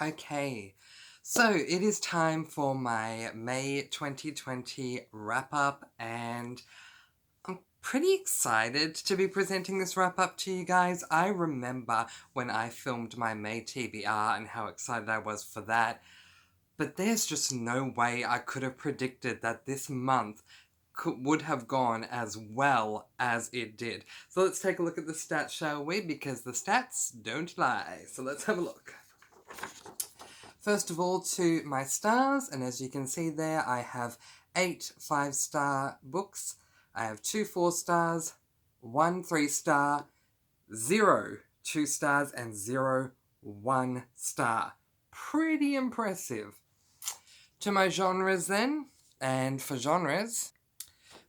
Okay, so it is time for my May 2020 wrap-up, and I'm pretty excited to be presenting this wrap-up to you guys. I remember when I filmed my May TBR and how excited I was for that, but there's just no way I could have predicted that this month would have gone as well as it did. So let's take a look at the stats, shall we? Because the stats don't lie. So let's have a look. First of all, to my stars, and as you can see there, I have 8 5-star books, I have 2 4-stars, 1 3-star, 0 2-stars, and 0 1-star. Pretty impressive. To my genres then, and for genres,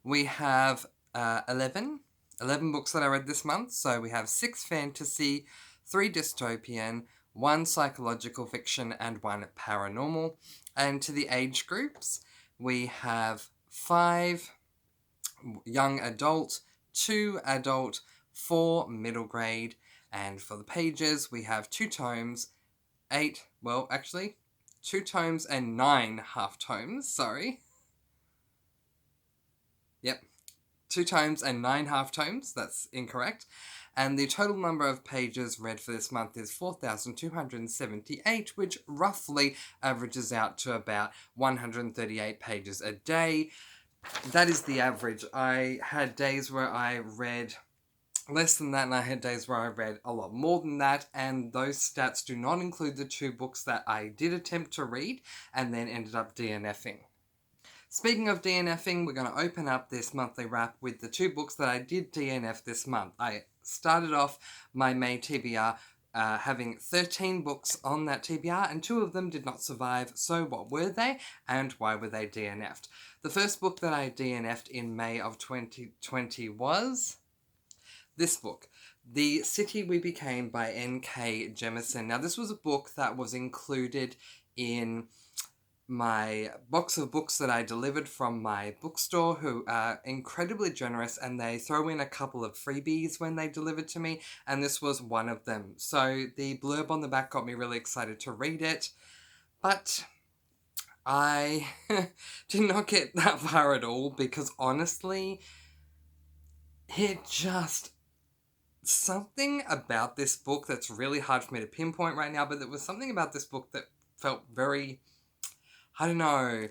we have 11 books that I read this month. So we have 6 fantasy, 3 dystopian, 1 psychological fiction, and 1 paranormal. And to the age groups, we have 5 young adult, 2 adult, 4 middle grade, and for the pages, we have 2 tomes, 2 tomes and 9 half tomes, sorry. Yep, 2 tomes and 9 half tomes, that's incorrect. And the total number of pages read for this month is 4,278, which roughly averages out to about 138 pages a day. That is the average. I had days where I read less than that, and I had days where I read a lot more than that, and those stats do not include the 2 books that I did attempt to read and then ended up DNFing. Speaking of DNFing, we're going to open up this monthly wrap with the 2 books that I did DNF this month. I started off my May TBR having 13 books on that TBR, and 2 of them did not survive. So what were they, and why were they DNF'd? The first book that I DNF'd in May of 2020 was this book, The City We Became by N.K. Jemisin. Now, this was a book that was included in my box of books that I delivered from my bookstore, who are incredibly generous, and they throw in a couple of freebies when they deliver to me, and this was one of them. So the blurb on the back got me really excited to read it, but I did not get that far at all, because honestly, something about this book that's really hard for me to pinpoint right now, but there was something about this book that felt very, I don't know,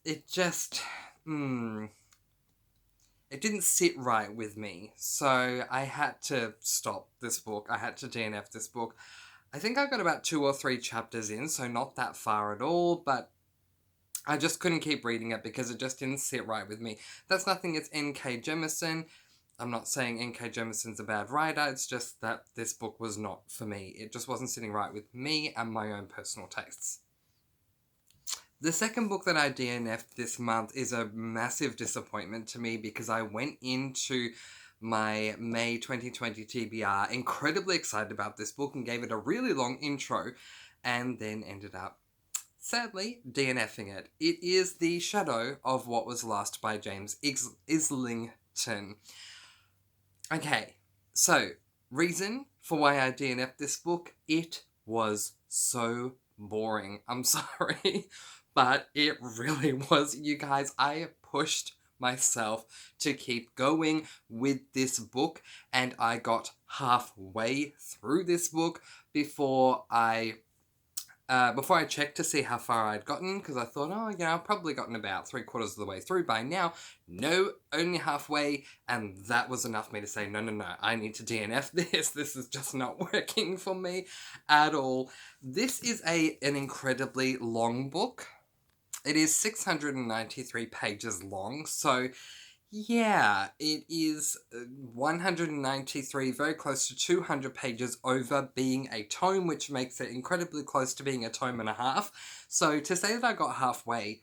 it just, it didn't sit right with me. So I had to stop this book. I had to DNF this book. I think I got about 2 or 3 chapters in, so not that far at all, but I just couldn't keep reading it because it just didn't sit right with me. That's nothing, it's N.K. Jemisin. I'm not saying N.K. Jemisin's a bad writer, it's just that this book was not for me. It just wasn't sitting right with me and my own personal tastes. The second book that I DNF'd this month is a massive disappointment to me, because I went into my May 2020 TBR incredibly excited about this book and gave it a really long intro, and then ended up, sadly, DNFing it. It is The Shadow of What Was Lost by James Islington. Okay, so, reason for why I DNF'd this book, it was so boring. I'm sorry, but it really was. You guys, I pushed myself to keep going with this book, and I got halfway through this book before I checked to see how far I'd gotten, because I thought, I've probably gotten about 3/4 of the way through by now. No, only halfway, and that was enough for me to say, no, I need to DNF this. This is just not working for me at all. This is an incredibly long book. It is 693 pages long, so yeah, it is 193, very close to 200 pages over being a tome, which makes it incredibly close to being a tome and a half. So to say that I got halfway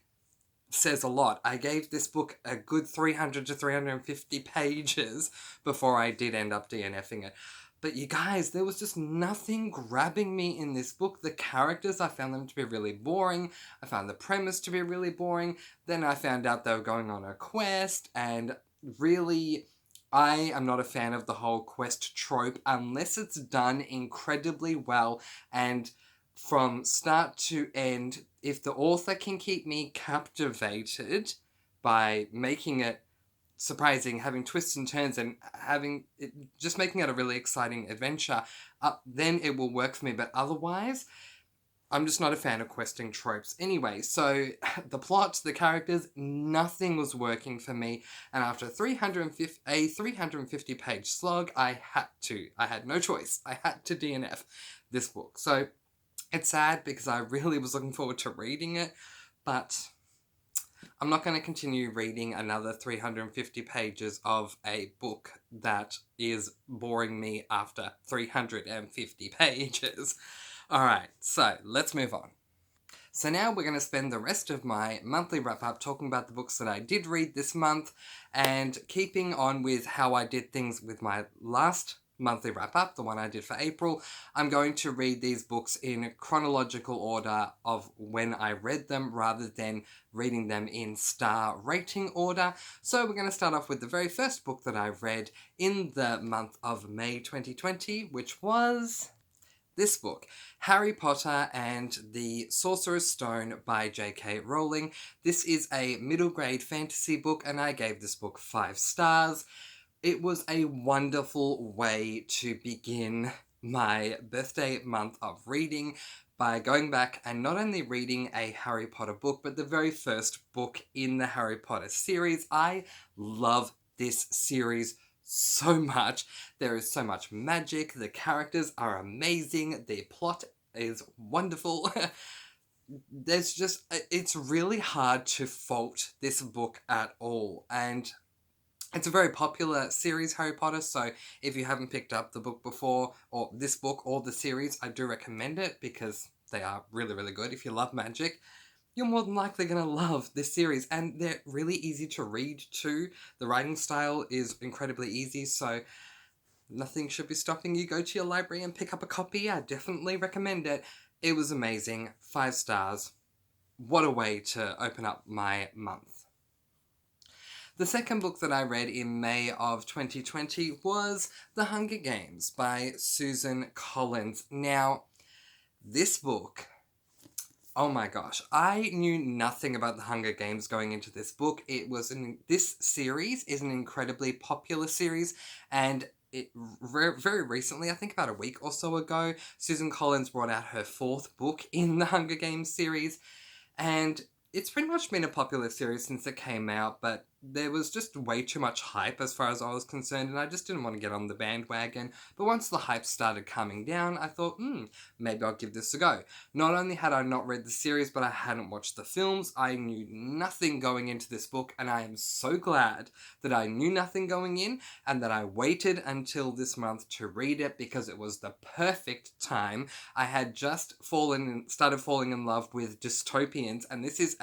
says a lot. I gave this book a good 300 to 350 pages before I did end up DNFing it. But you guys, there was just nothing grabbing me in this book. The characters, I found them to be really boring. I found the premise to be really boring. Then I found out they were going on a quest, and really, I am not a fan of the whole quest trope unless it's done incredibly well and from start to end, if the author can keep me captivated by making it surprising, having twists and turns, and having it, just making it a really exciting adventure, then it will work for me. But otherwise, I'm just not a fan of questing tropes. Anyway, so the plot, the characters, nothing was working for me. And after a 350 page slog, I had no choice. I had to DNF this book. So it's sad because I really was looking forward to reading it, but I'm not going to continue reading another 350 pages of a book that is boring me after 350 pages. Alright, so let's move on. So now we're going to spend the rest of my monthly wrap-up talking about the books that I did read this month, and keeping on with how I did things with my last monthly wrap-up, the one I did for April, I'm going to read these books in chronological order of when I read them rather than reading them in star rating order. So we're going to start off with the very first book that I read in the month of May 2020, which was this book, Harry Potter and the Sorcerer's Stone by J.K. Rowling. This is a middle grade fantasy book, and I gave this book 5 stars. It was a wonderful way to begin my birthday month of reading by going back and not only reading a Harry Potter book, but the very first book in the Harry Potter series. I love this series so much. There is so much magic. The characters are amazing. The plot is wonderful. It's really hard to fault this book at all. And it's a very popular series, Harry Potter, so if you haven't picked up the book before, or this book, or the series, I do recommend it because they are really, really good. If you love magic, you're more than likely going to love this series, and they're really easy to read too. The writing style is incredibly easy, so nothing should be stopping you. Go to your library and pick up a copy. I definitely recommend it. It was amazing. 5 stars. What a way to open up my month. The second book that I read in May of 2020 was The Hunger Games by Suzanne Collins. Now, this book, oh my gosh, I knew nothing about The Hunger Games going into this book. This series is an incredibly popular series, and very recently, I think about a week or so ago, Suzanne Collins brought out her 4th book in the Hunger Games series, and it's pretty much been a popular series since it came out, but there was just way too much hype as far as I was concerned, and I just didn't want to get on the bandwagon. But once the hype started coming down, I thought, maybe I'll give this a go. Not only had I not read the series, but I hadn't watched the films. I knew nothing going into this book, and I am so glad that I knew nothing going in, and that I waited until this month to read it, because it was the perfect time. I had just started falling in love with dystopians, and this is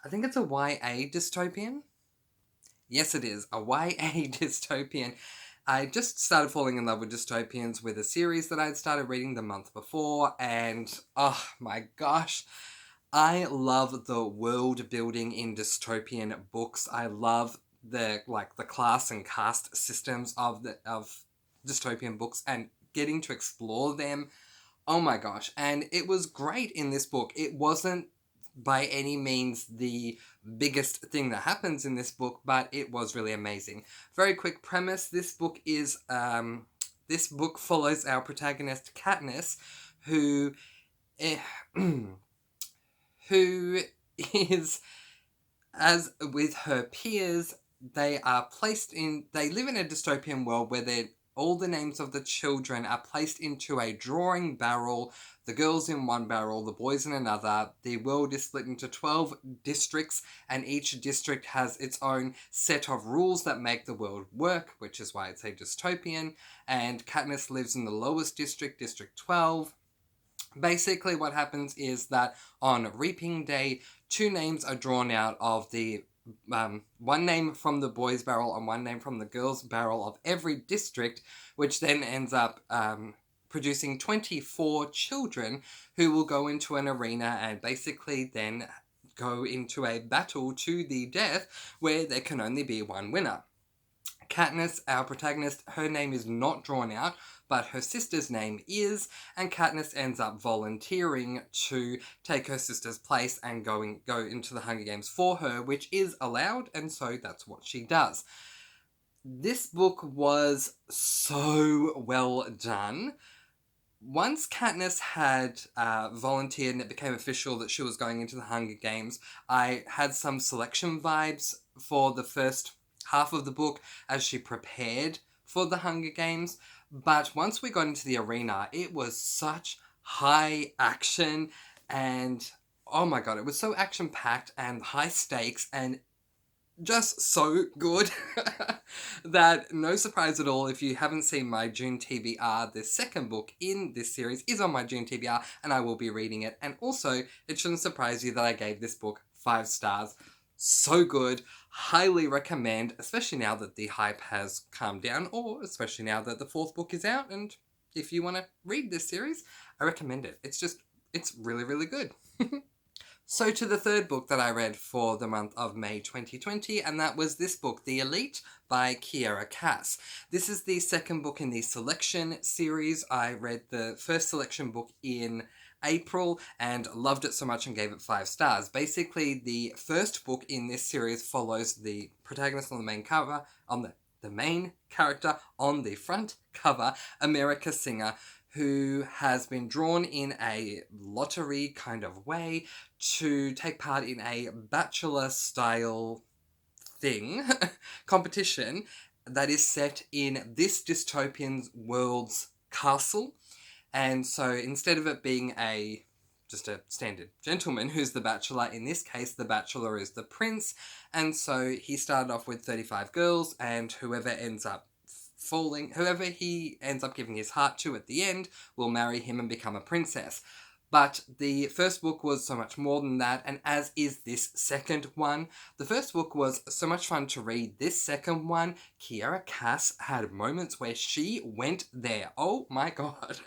I think it's a YA dystopian. Yes, it is. A YA dystopian. I just started falling in love with dystopians with a series that I'd started reading the month before, and oh my gosh, I love the world building in dystopian books. I love the class and caste systems of dystopian books and getting to explore them. Oh my gosh, and it was great in this book. It wasn't by any means the biggest thing that happens in this book, but it was really amazing. Very quick premise: this book follows our protagonist Katniss, who who is, as with her peers, they live in a dystopian world where all the names of the children are placed into a drawing barrel, the girls in one barrel, the boys in another. The world is split into 12 districts, and each district has its own set of rules that make the world work, which is why it's a dystopian, and Katniss lives in the lowest district, District 12. Basically what happens is that on Reaping Day, 2 names are drawn out of the one name from the boys' barrel and one name from the girls' barrel of every district, which then ends up producing 24 children who will go into an arena and basically then go into a battle to the death where there can only be one winner. Katniss, our protagonist, her name is not drawn out, but her sister's name is, and Katniss ends up volunteering to take her sister's place and go into the Hunger Games for her, which is allowed, and so that's what she does. This book was so well done. Once Katniss had volunteered and it became official that she was going into the Hunger Games, I had some selection vibes for the first half of the book as she prepared for the Hunger Games. But once we got into the arena, it was such high action and oh my god, it was so action-packed and high stakes and just so good that no surprise at all if you haven't seen my June TBR. The second book in this series is on my June TBR and I will be reading it. And also, it shouldn't surprise you that I gave this book 5 stars. So good. Highly recommend, especially now that the hype has calmed down, or especially now that the 4th book is out. And if you want to read this series, I recommend it. It's really, really good. So to the 3rd book that I read for the month of May 2020, and that was this book, The Elite by Kiera Cass. This is the 2nd book in the Selection series. I read the first Selection book in April and loved it so much and gave it 5 stars. Basically, the first book in this series follows the protagonist on the main cover, on the main character on the front cover, America Singer, who has been drawn in a lottery kind of way to take part in a bachelor-style thing, competition, that is set in this dystopian world's castle. And so instead of it being just a standard gentleman who's the bachelor, in this case, the bachelor is the prince. And so he started off with 35 girls, and whoever he ends up giving his heart to at the end will marry him and become a princess. But the first book was so much more than that, and as is this second one. The first book was so much fun to read. This second one, Kiera Cass had moments where she went there. Oh my god.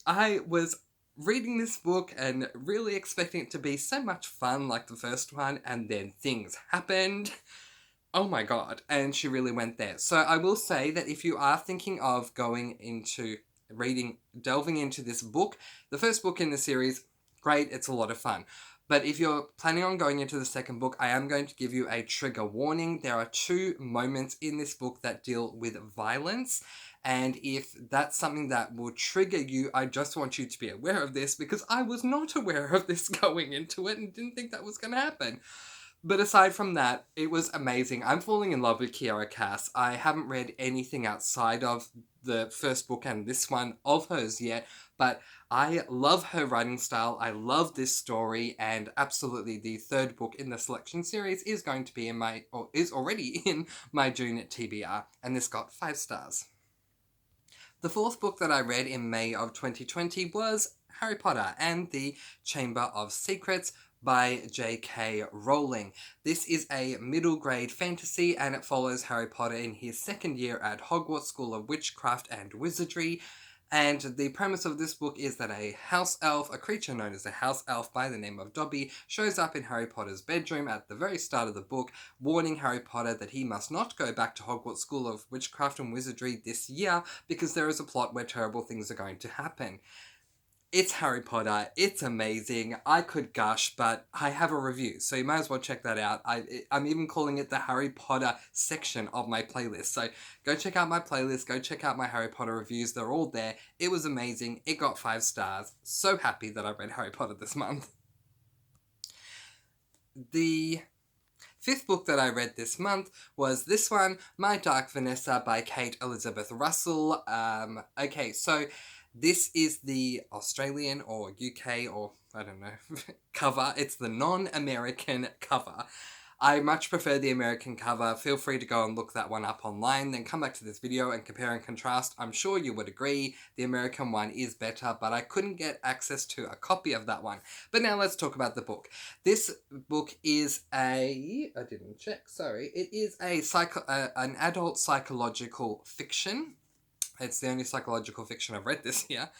I was reading this book and really expecting it to be so much fun like the first one, and then things happened. Oh my god, and she really went there. So I will say that if you are thinking of delving into this book, the first book in the series, great, it's a lot of fun. But if you're planning on going into the second book, I am going to give you a trigger warning. There are 2 moments in this book that deal with violence, and if that's something that will trigger you, I just want you to be aware of this, because I was not aware of this going into it and didn't think that was going to happen. But aside from that, it was amazing. I'm falling in love with Kiera Cass. I haven't read anything outside of the first book and this one of hers yet, but I love her writing style. I love this story, and absolutely the 3rd book in the Selection series is going to be is already in my June TBR, and this got 5 stars. The 4th book that I read in May of 2020 was Harry Potter and the Chamber of Secrets by J.K. Rowling. This is a middle grade fantasy, and it follows Harry Potter in his 2nd year at Hogwarts School of Witchcraft and Wizardry. And the premise of this book is that a house elf, a creature known as a house elf by the name of Dobby, shows up in Harry Potter's bedroom at the very start of the book, warning Harry Potter that he must not go back to Hogwarts School of Witchcraft and Wizardry this year because there is a plot where terrible things are going to happen. It's Harry Potter. It's amazing. I could gush, but I have a review, so you might as well check that out. I'm even calling it the Harry Potter section of my playlist. So go check out my playlist. Go check out my Harry Potter reviews. They're all there. It was amazing. It got 5 stars. So happy that I read Harry Potter this month. The 5th book that I read this month was this one, My Dark Vanessa by Kate Elizabeth Russell. Okay, so this is the Australian or UK or, I don't know, cover. It's the non-American cover. I much prefer the American cover. Feel free to go and look that one up online, then come back to this video and compare and contrast. I'm sure you would agree the American one is better, but I couldn't get access to a copy of that one. But now let's talk about the book. This book is I didn't check, sorry. It is an adult psychological fiction. It's the only psychological fiction I've read this year.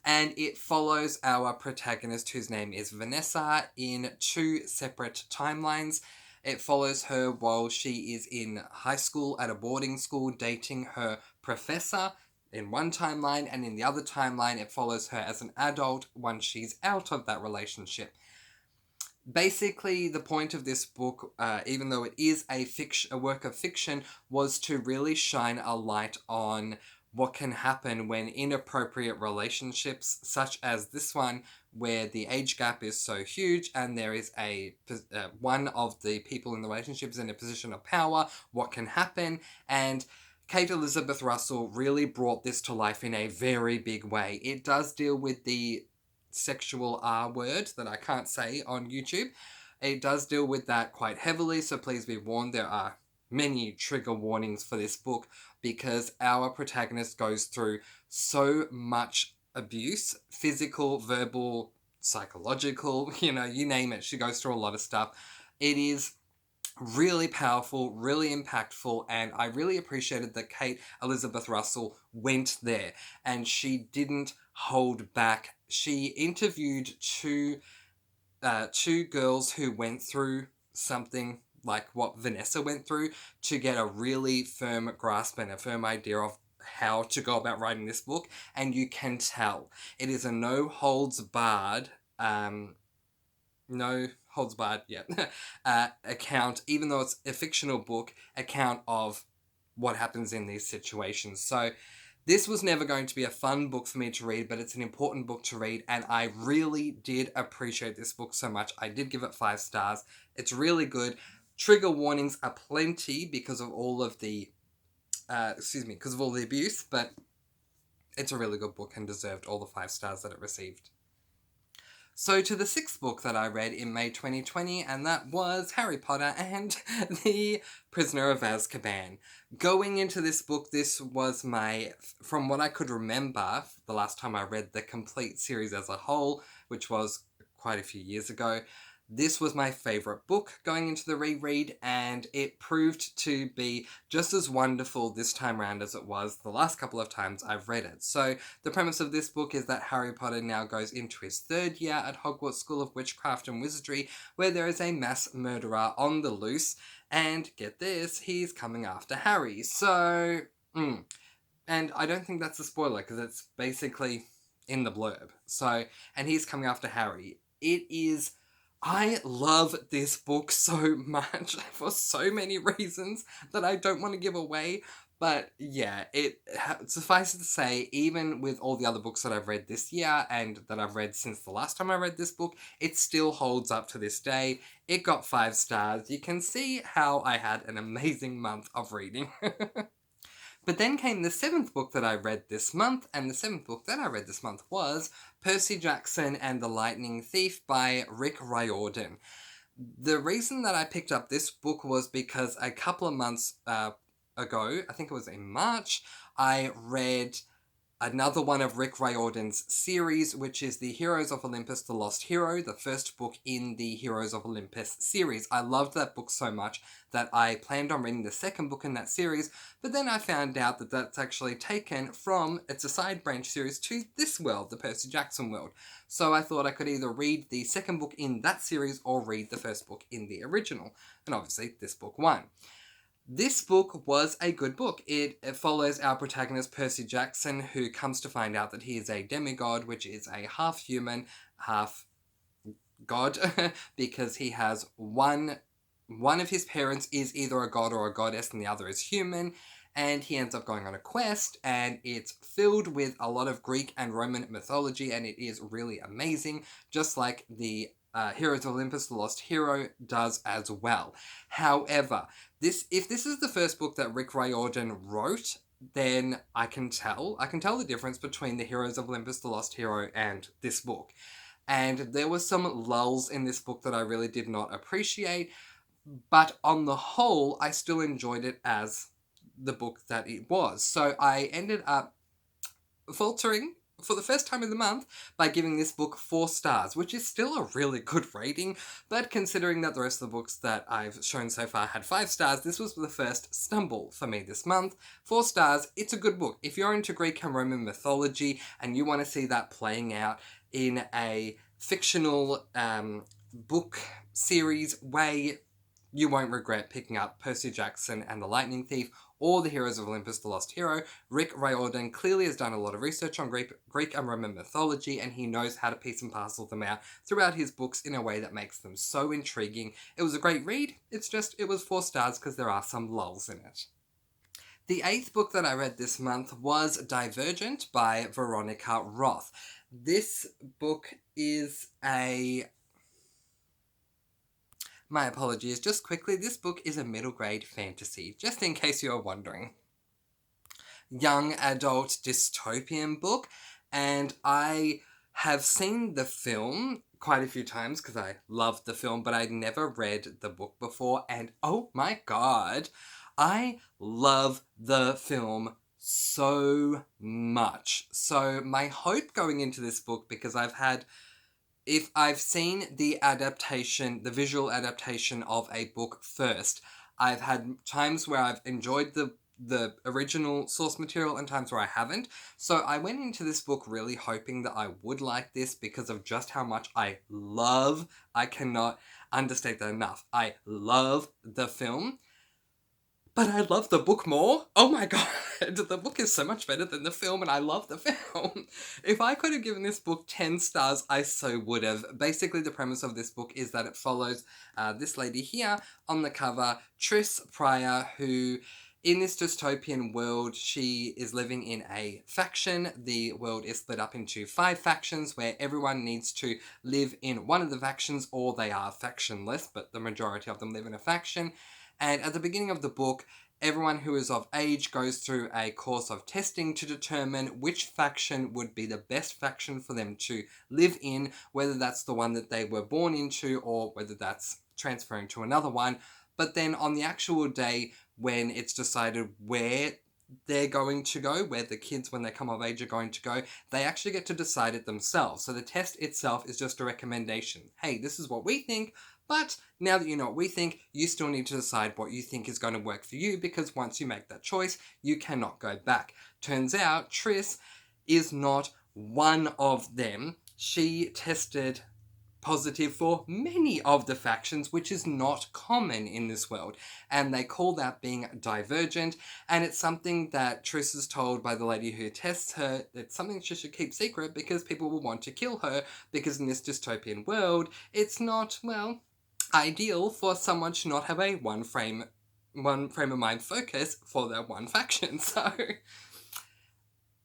And it follows our protagonist, whose name is Vanessa, in 2 separate timelines. It follows her while she is in high school at a boarding school dating her professor in one timeline, and in the other timeline it follows her as an adult once she's out of that relationship. Basically, the point of this book, even though it is a work of fiction, was to really shine a light on what can happen when inappropriate relationships, such as this one, where the age gap is so huge and there is one of the people in the relationship is in a position of power, what can happen. And Kate Elizabeth Russell really brought this to life in a very big way. It does deal with the sexual R word that I can't say on YouTube. It does deal with that quite heavily, so please be warned, there are many trigger warnings for this book because our protagonist goes through so much abuse, physical, verbal, psychological, you name it. She goes through a lot of stuff. It is really powerful, really impactful, and I really appreciated that Kate Elizabeth Russell went there and she didn't hold back. She interviewed two girls who went through something like what Vanessa went through to get a really firm grasp and a firm idea of how to go about writing this book, and you can tell it is a no holds barred account, even though it's a fictional book, account of what happens in these situations. So this was never going to be a fun book for me to read, but it's an important book to read, and I really did appreciate this book so much. I did give it 5 stars. It's really good. Trigger warnings are plenty because of all of the abuse, but it's a really good book and deserved all the 5 stars that it received. So to the 6th book that I read in May 2020, and that was Harry Potter and the Prisoner of Azkaban. Going into this book, this was from what I could remember, the last time I read the complete series as a whole, which was quite a few years ago, this was my favourite book going into the reread, and it proved to be just as wonderful this time around as it was the last couple of times I've read it. So the premise of this book is that Harry Potter now goes into his 3rd year at Hogwarts School of Witchcraft and Wizardry, where there is a mass murderer on the loose, and get this, he's coming after Harry. So, and I don't think that's a spoiler because it's basically in the blurb. So, and he's coming after Harry. I love this book so much for so many reasons that I don't want to give away. But yeah, suffices to say, even with all the other books that I've read this year and that I've read since the last time I read this book, it still holds up to this day. It got 5 stars. You can see how I had an amazing month of reading. But then came the 7th book that I read this month, and the 7th book that I read this month was Percy Jackson and the Lightning Thief by Rick Riordan. The reason that I picked up this book was because a couple of months ago, I think it was in March, I read another one of Rick Riordan's series, which is the Heroes of Olympus, The Lost Hero, the first book in the Heroes of Olympus series. I loved that book so much that I planned on reading the 2nd book in that series, but then I found out that that's actually taken from, it's a side branch series to this world, the Percy Jackson world. So I thought I could either read the 2nd book in that series or read the 1st book in the original, and obviously this book won. This book was a good book. It follows our protagonist Percy Jackson, who comes to find out that he is a demigod, which is a half human, half god, because he has one of his parents is either a god or a goddess and the other is human, and he ends up going on a quest, and it's filled with a lot of Greek and Roman mythology, and it is really amazing, just like the Heroes of Olympus, The Lost Hero does as well. However, if this is the first book that Rick Riordan wrote, then I can tell the difference between the Heroes of Olympus, The Lost Hero and this book. And there were some lulls in this book that I really did not appreciate, but on the whole, I still enjoyed it as the book that it was. So I ended up faltering for the first time in the month by giving this book 4 stars, which is still a really good rating, but considering that the rest of the books that I've shown so far had 5 stars, this was the first stumble for me this month. 4 stars, it's a good book. If you're into Greek and Roman mythology and you want to see that playing out in a fictional book series way, you won't regret picking up Percy Jackson and the Lightning Thief or The Heroes of Olympus, The Lost Hero. Rick Riordan clearly has done a lot of research on Greek and Roman mythology, and he knows how to piece and parcel them out throughout his books in a way that makes them so intriguing. It was a great read. It was 4 stars because there are some lulls in it. The 8th book that I read this month was Divergent by Veronica Roth. This book is My apologies, just quickly, this book is a middle grade fantasy, just in case you're wondering. Young adult dystopian book, and I have seen the film quite a few times because I loved the film, but I'd never read the book before, and oh my god, I love the film so much. So my hope going into this book, because if I've seen the visual adaptation of a book first, I've had times where I've enjoyed the original source material and times where I haven't. So I went into this book really hoping that I would like this because of just how much I cannot understate that enough. I love the film, but I love the book more. Oh my god, the book is so much better than the film, and I love the film. If I could have given this book 10 stars, I so would have. Basically, the premise of this book is that it follows this lady here on the cover, Tris Pryor, who, in this dystopian world, she is living in a faction. The world is split up into 5 factions where everyone needs to live in one of the factions, or they are factionless, but the majority of them live in a faction. And at the beginning of the book, everyone who is of age goes through a course of testing to determine which faction would be the best faction for them to live in, whether that's the one that they were born into or whether that's transferring to another one. But then on the actual day when it's decided where they're going to go, where the kids when they come of age are going to go, they actually get to decide it themselves. So the test itself is just a recommendation. Hey, this is what we think. But now that you know what we think, you still need to decide what you think is going to work for you, because once you make that choice, you cannot go back. Turns out, Tris is not one of them. She tested positive for many of the factions, which is not common in this world. And they call that being divergent. And it's something that Tris is told by the lady who tests her. It's something she should keep secret because people will want to kill her, because in this dystopian world, it's not, well, ideal for someone to not have a one frame of mind focus for their one faction. So,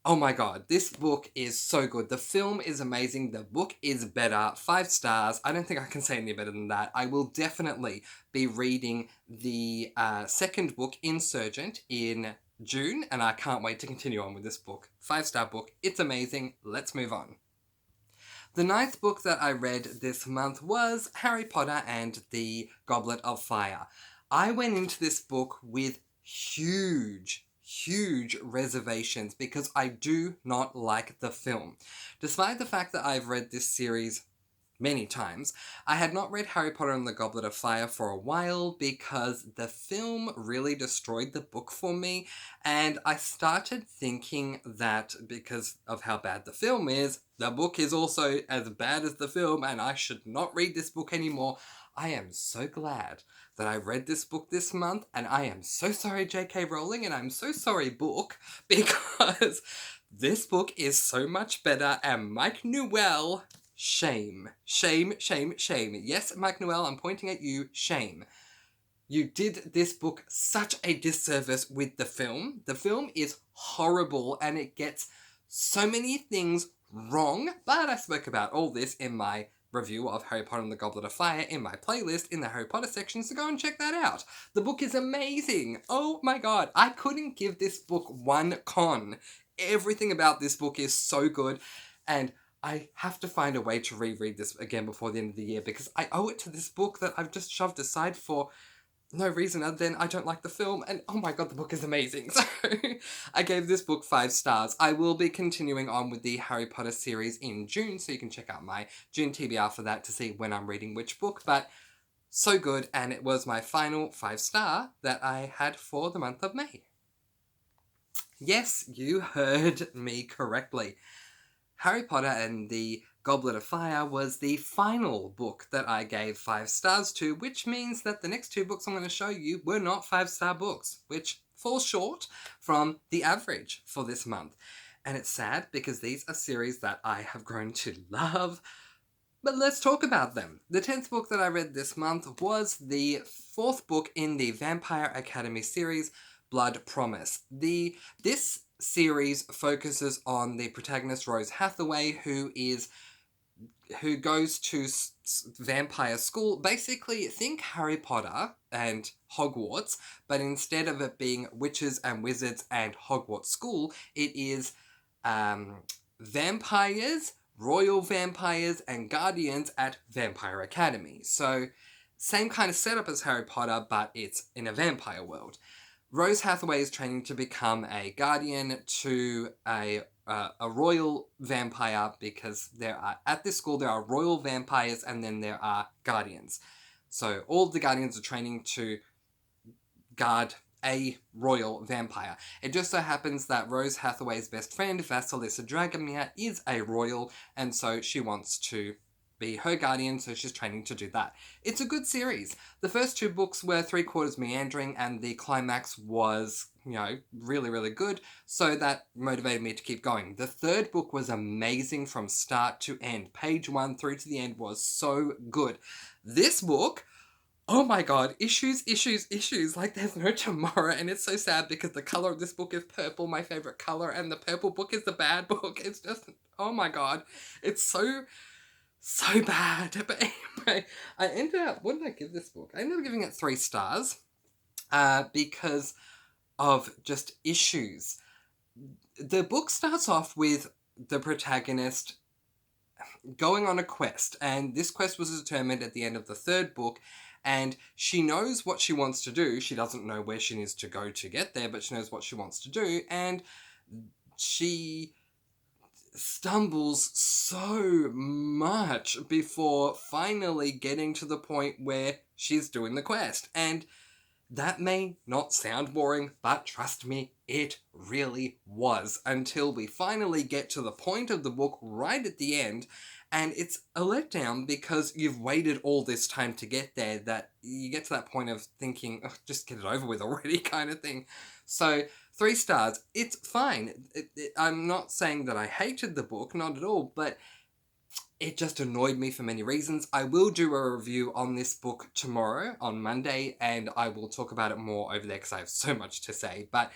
oh my god, this book is so good. The film is amazing. The book is better. 5 stars. I don't think I can say any better than that. I will definitely be reading the second book, Insurgent, in June, and I can't wait to continue on with this book. 5-star book. It's amazing. Let's move on. The 9th book that I read this month was Harry Potter and the Goblet of Fire. I went into this book with huge reservations because I do not like the film. Despite the fact that I've read this series many times, I had not read Harry Potter and the Goblet of Fire for a while because the film really destroyed the book for me, and I started thinking that because of how bad the film is, the book is also as bad as the film, and I should not read this book anymore. I am so glad that I read this book this month, and I am so sorry, J.K. Rowling, and I'm so sorry, book, because this book is so much better, and Mike Newell, shame. Shame, shame, shame. Yes, Mike Newell, I'm pointing at you, shame. You did this book such a disservice with the film. The film is horrible, and it gets so many things wrong, but I spoke about all this in my review of Harry Potter and the Goblet of Fire in my playlist in the Harry Potter section, so go and check that out. The book is amazing. Oh my god, I couldn't give this book one con. Everything about this book is so good, and I have to find a way to reread this again before the end of the year because I owe it to this book that I've just shoved aside for no reason other than I don't like the film, and oh my god, the book is amazing. So I gave this book 5 stars. I will be continuing on with the Harry Potter series in June, so you can check out my June TBR for that to see when I'm reading which book, but so good, and it was my final 5-star that I had for the month of May. Yes, you heard me correctly. Harry Potter and the Goblet of Fire was the final book that I gave 5 stars to, which means that the next 2 books I'm going to show you were not 5-star books, which falls short from the average for this month. And it's sad because these are series that I have grown to love. But let's talk about them. The 10th book that I read this month was the 4th book in the Vampire Academy series, Blood Promise. This series focuses on the protagonist Rose Hathaway, who goes to vampire school. Basically, think Harry Potter and Hogwarts, but instead of it being witches and wizards and Hogwarts school, it is vampires, royal vampires, and guardians at Vampire Academy. So, same kind of setup as Harry Potter, but it's in a vampire world. Rose Hathaway is training to become a guardian to a royal vampire, because at this school there are royal vampires and then there are guardians. So all the guardians are training to guard a royal vampire. It just so happens that Rose Hathaway's best friend, Vasilisa Dragomir, is a royal, and so she wants to be her guardian, so she's training to do that. It's a good series. The first 2 books were 3/4 meandering, and the climax was, really, really good, so that motivated me to keep going. The 3rd book was amazing from start to end. Page 1 through to the end was so good. This book, oh my god, issues, like there's no tomorrow, and it's so sad because the colour of this book is purple, my favourite colour, and the purple book is the bad book. It's just, oh my god, it's so bad. But anyway, what did I give this book? I ended up giving it 3 stars because of just issues. The book starts off with the protagonist going on a quest, and this quest was determined at the end of the 3rd book, and she knows what she wants to do. She doesn't know where she needs to go to get there, but she knows what she wants to do, and she stumbles so much before finally getting to the point where she's doing the quest. And that may not sound boring, but trust me, it really was, until we finally get to the point of the book right at the end. And it's a letdown because you've waited all this time to get there, that you get to that point of thinking, oh, just get it over with already kind of thing. So 3 stars. It's fine. I'm not saying that I hated the book, not at all, but it just annoyed me for many reasons. I will do a review on this book tomorrow, on Monday, and I will talk about it more over there because I have so much to say. But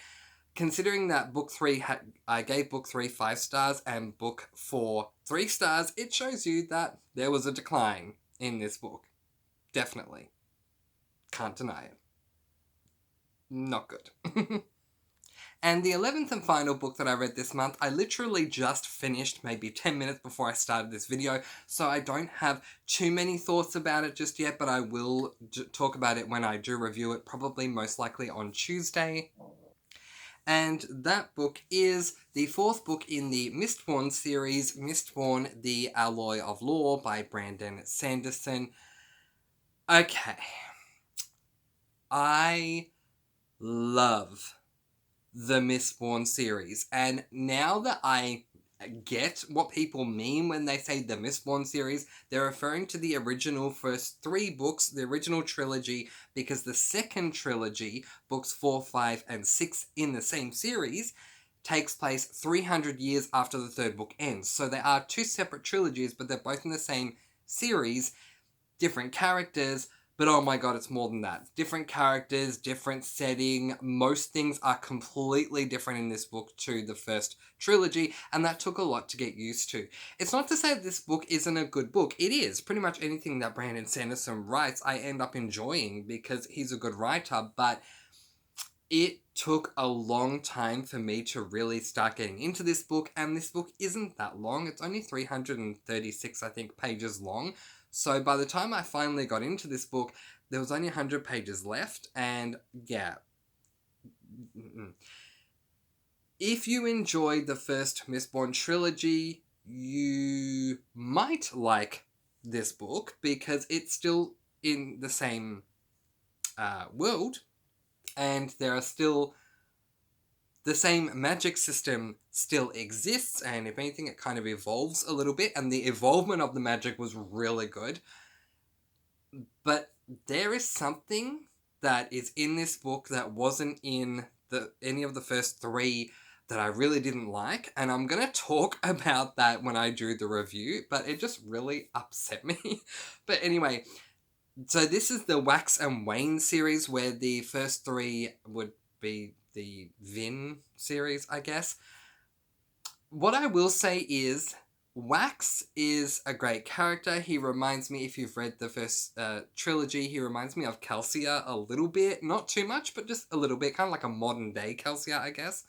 considering that book 3, I gave book 3 5 stars and book 4 3 stars, it shows you that there was a decline in this book. Definitely. Can't deny it. Not good. And the 11th and final book that I read this month, I literally just finished maybe 10 minutes before I started this video, so I don't have too many thoughts about it just yet, but I will talk about it when I do review it, probably most likely on Tuesday. And that book is the 4th book in the Mistborn series, Mistborn: The Alloy of Law by Brandon Sanderson. Okay. I love the Mistborn series, and now that I get what people mean when they say the Mistborn series, they're referring to the original first 3 books, the original trilogy, because the second trilogy, books 4, 5, and 6 in the same series, takes place 300 years after the 3rd book ends. So they are 2 separate trilogies, but they're both in the same series, different characters. But oh my god, it's more than that. Different characters, different setting. Most things are completely different in this book to the first trilogy, and that took a lot to get used to. It's not to say that this book isn't a good book. It is. Pretty much anything that Brandon Sanderson writes, I end up enjoying because he's a good writer, but it took a long time for me to really start getting into this book, and this book isn't that long. It's only 336, I think, pages long. So by the time I finally got into this book, there was only 100 pages left, and yeah. If you enjoyed the first Mistborn trilogy, you might like this book, because it's still in the same world, and there are still the same magic system still exists, and if anything, it kind of evolves a little bit, and the evolvement of the magic was really good. But there is something that is in this book that wasn't in any of the first three that I really didn't like, and I'm going to talk about that when I do the review, but it just really upset me. But anyway, so this is the Wax and Wane series, where the first three would be the Vin series, I guess. What I will say is, Wax is a great character. He reminds me, if you've read the first trilogy, he reminds me of Calcia a little bit. Not too much, but just a little bit. Kind of like a modern day Calcia, I guess.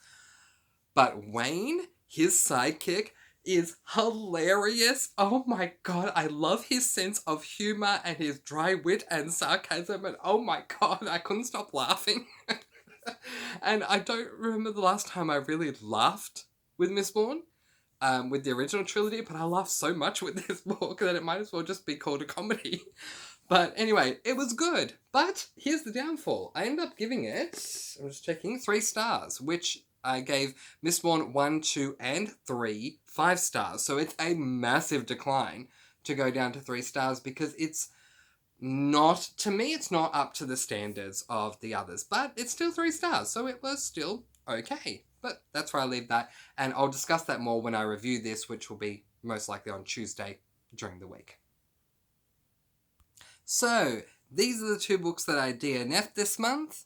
But Wane, his sidekick, is hilarious. Oh my god, I love his sense of humor and his dry wit and sarcasm, and oh my god, I couldn't stop laughing. And I don't remember the last time I really laughed with Mistborn, with the original trilogy, but I laughed so much with this book that it might as well just be called a comedy. But anyway, it was good. But here's the downfall. I ended up giving it, I'm just checking, 3 stars, which I gave Mistborn 1, 2, and 3 5 stars. So it's a massive decline to go down to 3 stars, because it's not, to me, it's not up to the standards of the others. But it's still 3 stars, so it was still okay. But that's where I leave that. And I'll discuss that more when I review this, which will be most likely on Tuesday during the week. So, these are the 2 books that I DNF'd this month.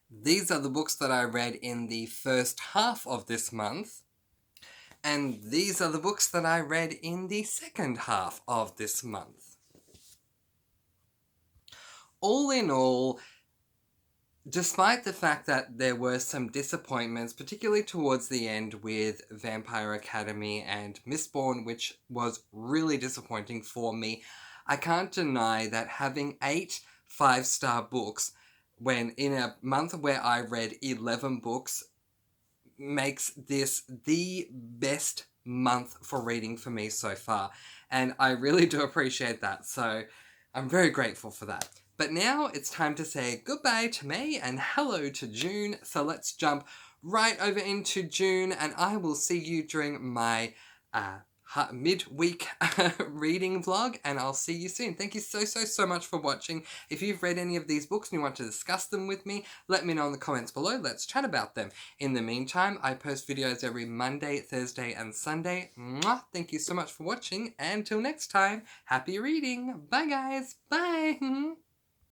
These are the books that I read in the first half of this month. And these are the books that I read in the second half of this month. All in all, despite the fact that there were some disappointments, particularly towards the end with Vampire Academy and Mistborn, which was really disappointing for me, I can't deny that having 8 5-star books, when in a month where I read 11 books, makes this the best month for reading for me so far. And I really do appreciate that, so I'm very grateful for that. But now it's time to say goodbye to May and hello to June, so let's jump right over into June, and I will see you during my midweek reading vlog, and I'll see you soon. Thank you so much for watching. If you've read any of these books and you want to discuss them with me, let me know in the comments below. Let's chat about them. In the meantime, I post videos every Monday, Thursday, and Sunday. Mwah! Thank you so much for watching, and till next time, happy reading. Bye guys. Bye.